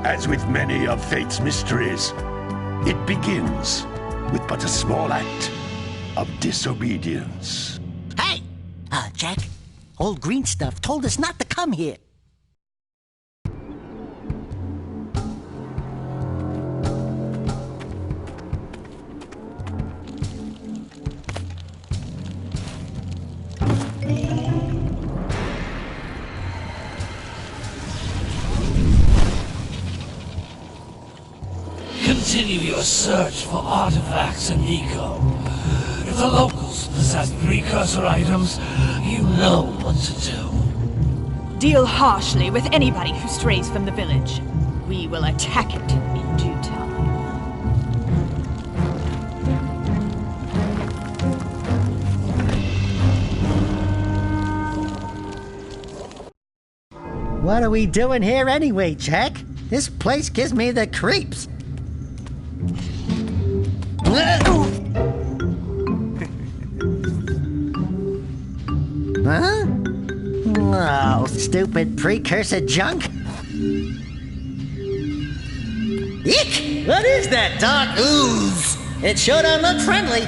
As with many of fate's mysteries, it begins with but a small act of disobedience. Hey! Jack, old green stuff told us not to come here. Continue your search for artifacts in Nico. If the locals possess precursor items, you know what to do. Deal harshly with anybody who strays from the village. We will attack it in due time. What are we doing here anyway, Jack? This place gives me the creeps. Huh? Oh, stupid precursor junk. Eek! What is that dark ooze? It sure don't look friendly.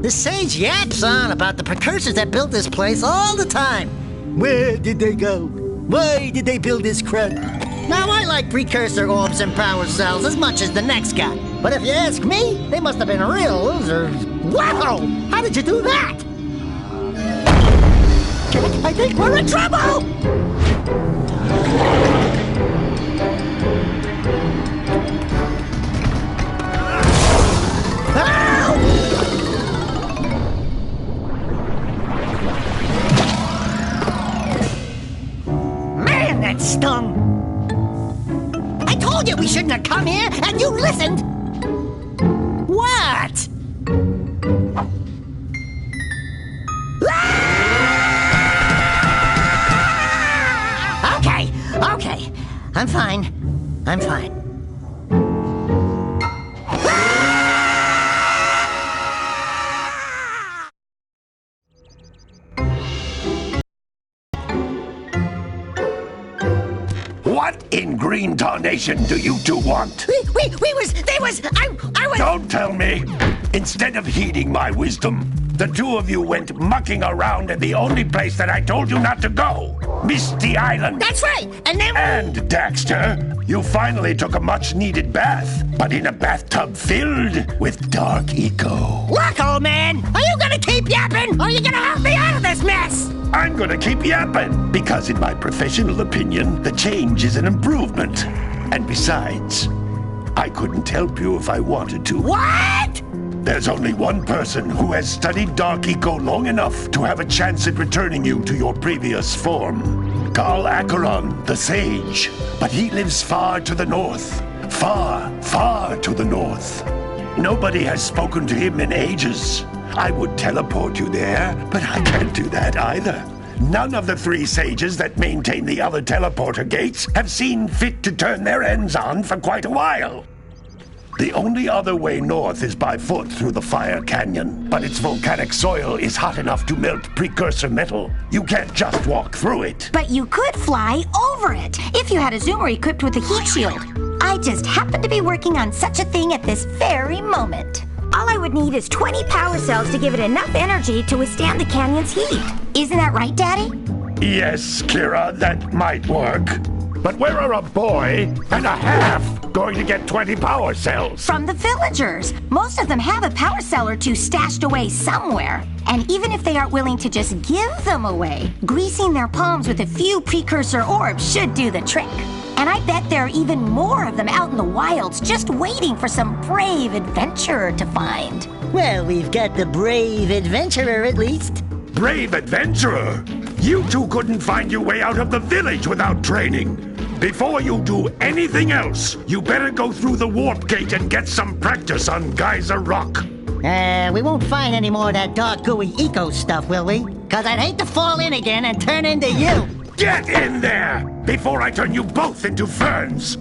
The sage yaps on about the precursors that built this place all the time. Where did they go? Why did they build this crud? Now, I like precursor orbs and power cells as much as the next guy. But if you ask me, they must have been real losers. Wow! How did you do that? Jack, I think we're in trouble! Man, that stung! I told you we shouldn't have come here, and you listened! What? Okay. I'm fine. What in green tarnation do you two want? I was... Don't tell me! Instead of heeding my wisdom, the two of you went mucking around in the only place that I told you not to go. Misty Island. That's right, and then... And, Daxter, you finally took a much-needed bath, but in a bathtub filled with dark eco. Look, old man, are you gonna keep yapping, or are you gonna help me out of this mess? I'm gonna keep yapping, because in my professional opinion, the change is an improvement. And besides, I couldn't help you if I wanted to. What? There's only one person who has studied Dark Eco long enough to have a chance at returning you to your previous form. Carl Acheron, the Sage. But he lives far to the north. Far, far to the north. Nobody has spoken to him in ages. I would teleport you there, but I can't do that either. None of the three sages that maintain the other teleporter gates have seen fit to turn their ends on for quite a while. The only other way north is by foot through the Fire Canyon, but its volcanic soil is hot enough to melt precursor metal. You can't just walk through it. But you could fly over it, if you had a zoomer equipped with a heat shield. I just happen to be working on such a thing at this very moment. All I would need is 20 power cells to give it enough energy to withstand the canyon's heat. Isn't that right, Daddy? Yes, Kira, that might work. But where are a boy and a half going to get 20 power cells? From the villagers. Most of them have a power cell or two stashed away somewhere. And even if they aren't willing to just give them away, greasing their palms with a few precursor orbs should do the trick. And I bet there are even more of them out in the wilds just waiting for some brave adventurer to find. Well, we've got the brave adventurer at least. Brave adventurer? You two couldn't find your way out of the village without training. Before you do anything else, you better go through the warp gate and get some practice on Geyser Rock. We won't find any more of that dark gooey eco stuff, will we? 'Cause I'd hate to fall in again and turn into you. Get in there before I turn you both into ferns.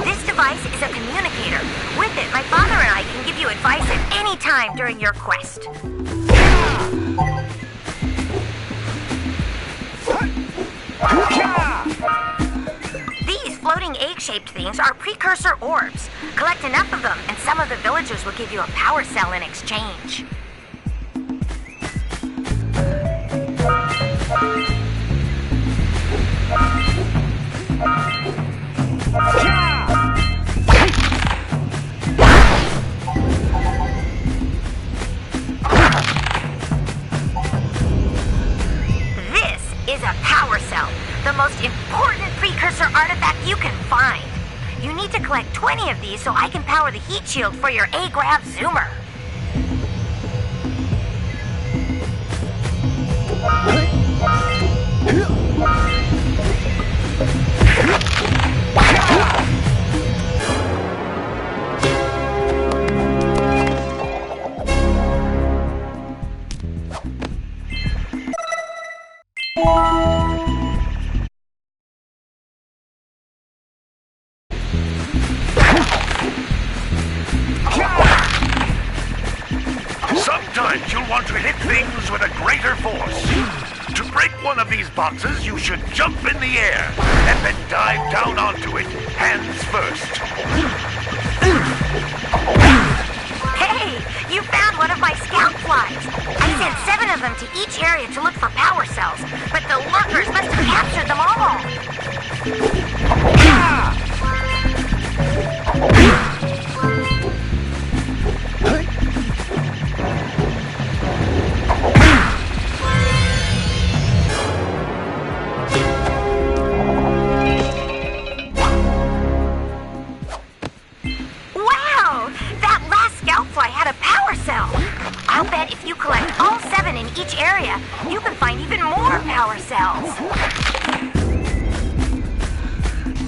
This device is a communicator. With it, my father and I can give you advice at any time during your quest. These floating egg-shaped things are precursor orbs. Collect enough of them, and some of the villagers will give you a power cell in exchange. This is a power cell, the most important precursor artifact you can find. You need to collect 20 of these so I can power the heat shield for your A-Grav Zoomer. Sometimes you'll want to hit things with a greater force. To break one of these boxes, you should jump in the air and then dive down onto it, hands first. Hey, you found one of my scout flies. I sent 7 of them to each area to look for power cells, but the lurkers must have captured them all. I'll bet if you collect all 7 in each area, you can find even more power cells.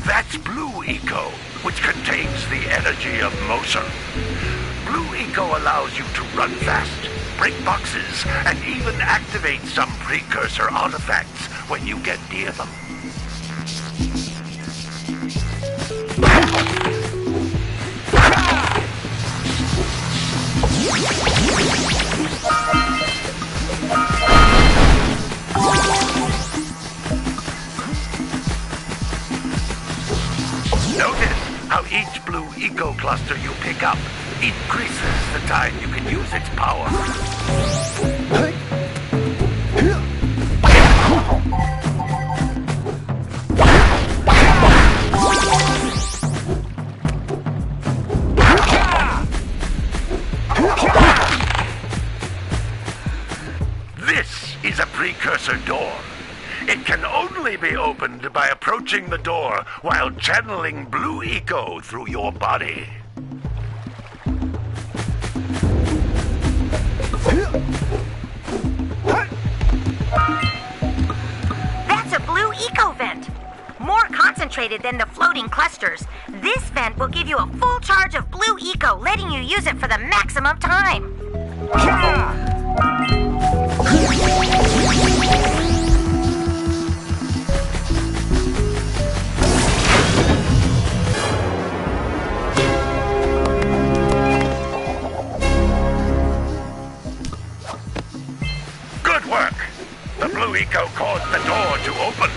That's Blue Eco, which contains the energy of motion. Blue Eco allows you to run fast, break boxes, and even activate some precursor artifacts when you get near them. Notice how each Blue Eco cluster you pick up increases the time you can use its power. This is a precursor door. It can only be opened by approaching the door while channeling Blue Eco through your body. That's a Blue Eco vent. More concentrated than the floating clusters. This vent will give you a full charge of Blue Eco, letting you use it for the maximum time. Good work! The Blue Eco caused the door to open.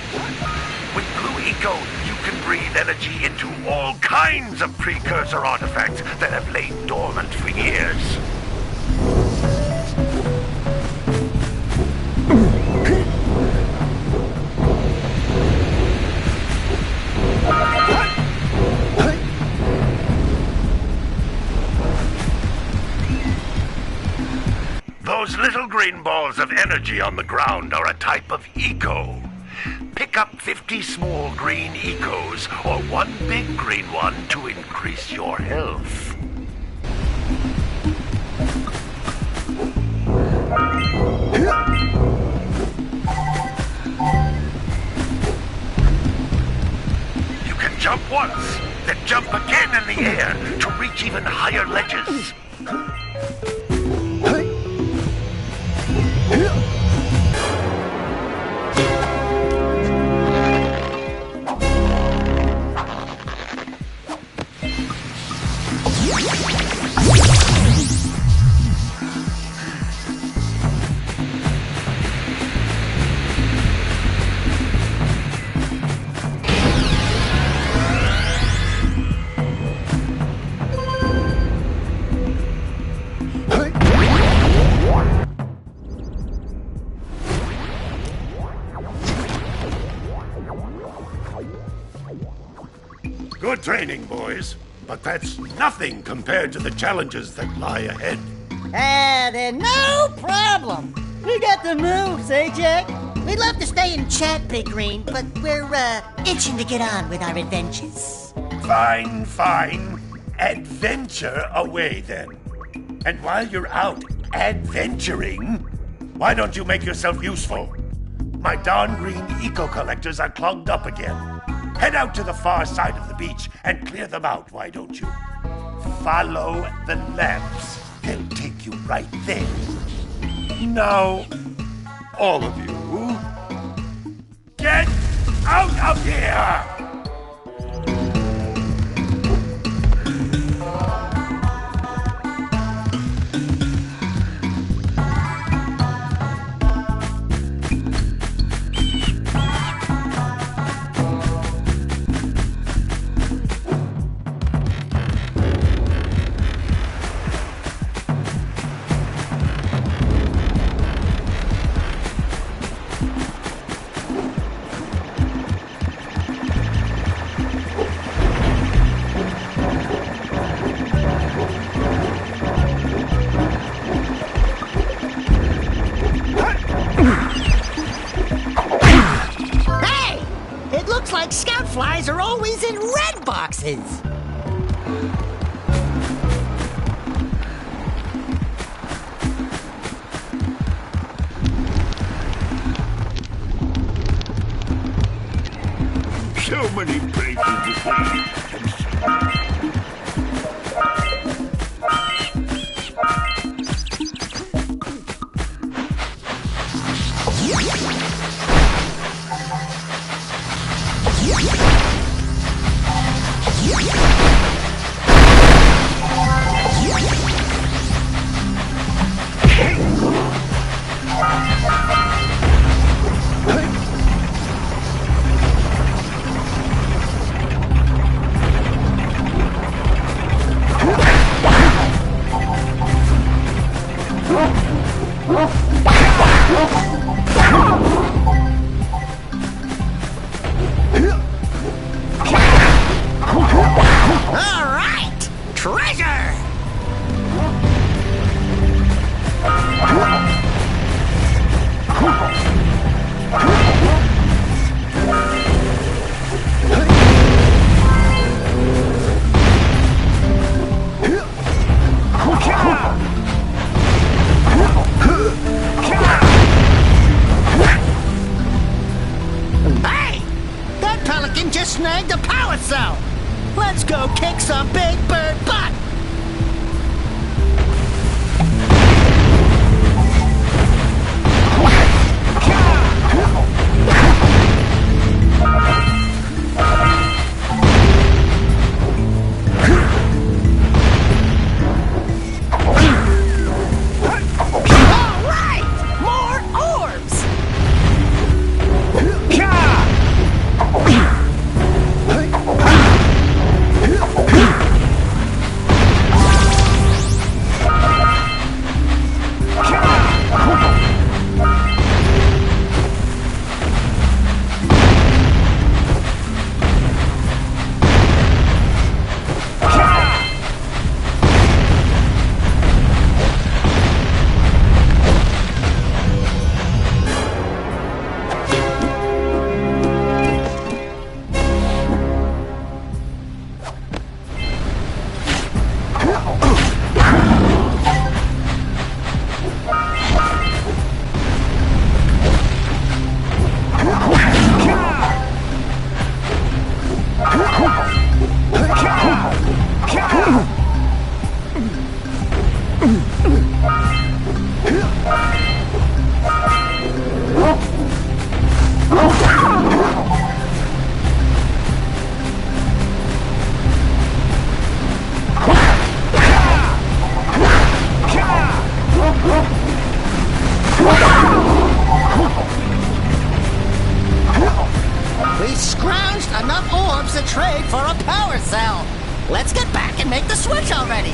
With Blue Eco, you can breathe energy into all kinds of precursor artifacts that have lain dormant for years. Those little green balls of energy on the ground are a type of eco. Pick up 50 small green ecos or one big green one to increase your health. You can jump once, then jump again in the air to reach even higher ledges. training, boys, but that's nothing compared to the challenges that lie ahead. Then no problem. We got the moves, eh, Jack? We'd love to stay and chat, Big Green, but we're, itching to get on with our adventures. Fine, fine. Adventure away, then. And while you're out adventuring, why don't you make yourself useful? My darn green eco-collectors are clogged up again. Head out to the far side of the beach and clear them out, why don't you? Follow the lamps. They'll take you right there. Now, all of you, get out of here! Flies are always in red boxes. So many places to see. Snagged a power cell! Let's go kick some big bird butt! enough orbs to trade for a power cell. Let's get back and make the switch already.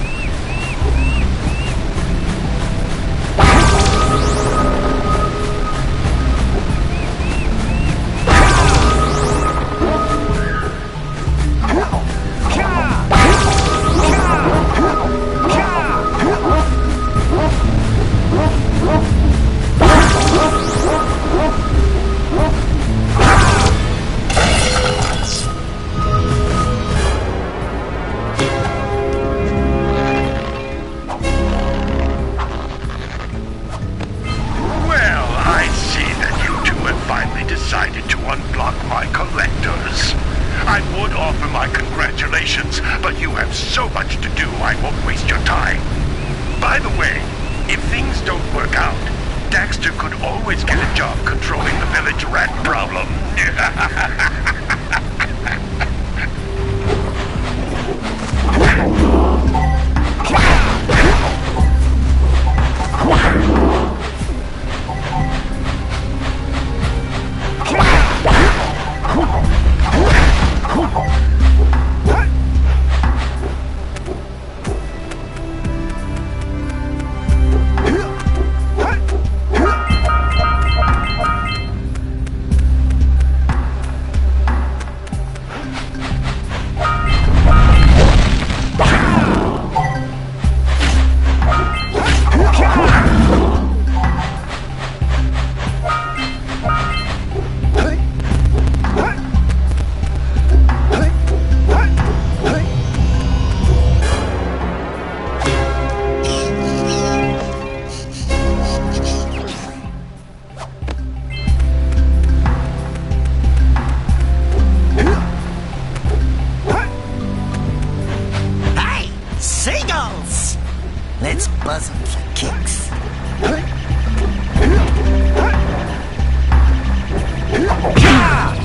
By the way, if things don't work out, Daxter could always get a job controlling the village rat problem. Seagulls! Let's buzz them for kicks. Ah!